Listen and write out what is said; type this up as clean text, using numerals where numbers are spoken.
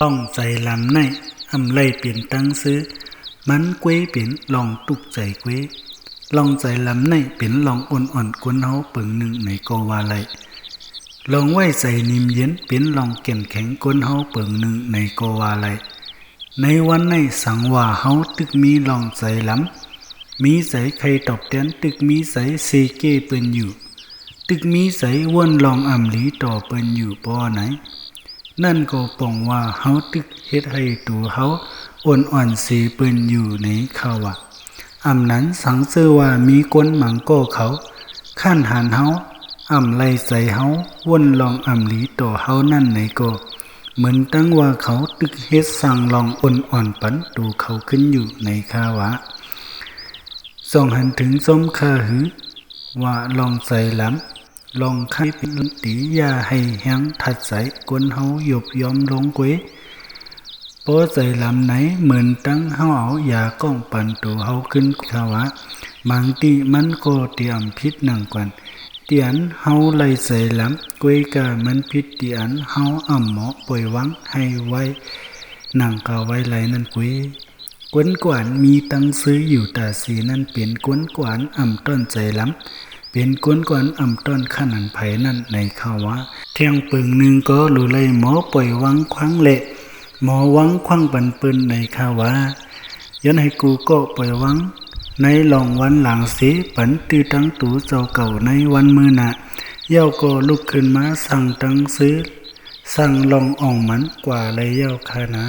ต้องใจลำในอำไล่เปลี่ยนตั้งซื้อมันเก้เปลี่ยนลองตุกใจเก้ลองใจลำในเปลี่ยนลองอ่อนกวนเฮาเปิงหนึ่งในโกวาไลลองไว้ใจนิ่มเย็นเปลี่ยนลองเก่นแข็งกวนเฮาเปิงหนึ่งในโกวาไลในวันในสังว่าเฮาตึกมีลองใจลำมีใจใครตอบแทนตึกมีใจเซเก้เปิ้นอยู่ตึกมีใจวนลองอำลีต่อเปิ้นอยู่ป้อไหนนั่นก็ป่องว่าเฮาตึกเฮ็ดให้ตัวเฮาอ่อนเสเปิ้นอยู่ในข่าวว่าอำนั้นสังเสว่ามีก้นหมังก็เขาขั้นหันเฮาอำไล่ใส่เฮาวนลองอำลีต่อเฮานั่นไหนก็เหมือนตั้งว่าเขาตึกเฮ็ดสั่งลองอ่อนปันตูเขาขึ้นอยู่ในข่าวว่าส่องหันถึงส้มค่าหือว่าลองใส่ล้ำลองไข่เป็นตียาให้แห้งทัดใส่กวนเฮาหยบยอมลงเกวโป้ใส่ลำไหนเหมือนตั้งเฮาเอายาก้องปันตัวเฮาขึ้นข่าวว่าบางทีมันก็เตรียมพิษหนังกวนเตียนเฮาไล่ใส่ลำกวยกะมันพิษเตียนเฮาอ่ำหมอป่วยวังให้ไว้หนังกะไว้ไหลนั่นกวยกวนกวนมีตังซื้ออยู่ตาสีนั่นเป็นกวนกวนอ่ำต้นใจลำเป็นกวนกวนอ่ำต้นขนันไผนั่นในข่าวว่าเที่ยงปึงหนึ่งก็รู้เลยหมอป่วยวังควังเละหมอวังควังปันปืนในข่าวว่าย้อนให้กูก็ป่วยวังในหลองวันหลังสีปันตื้อตั้งตูเจ้าเก่าในวันมือน่ะเย้าก็ลุกขึ้นมาสั่งตั้งซื้อสั่งลองอ่องมันกว่าเลยเย้าค่ะนะ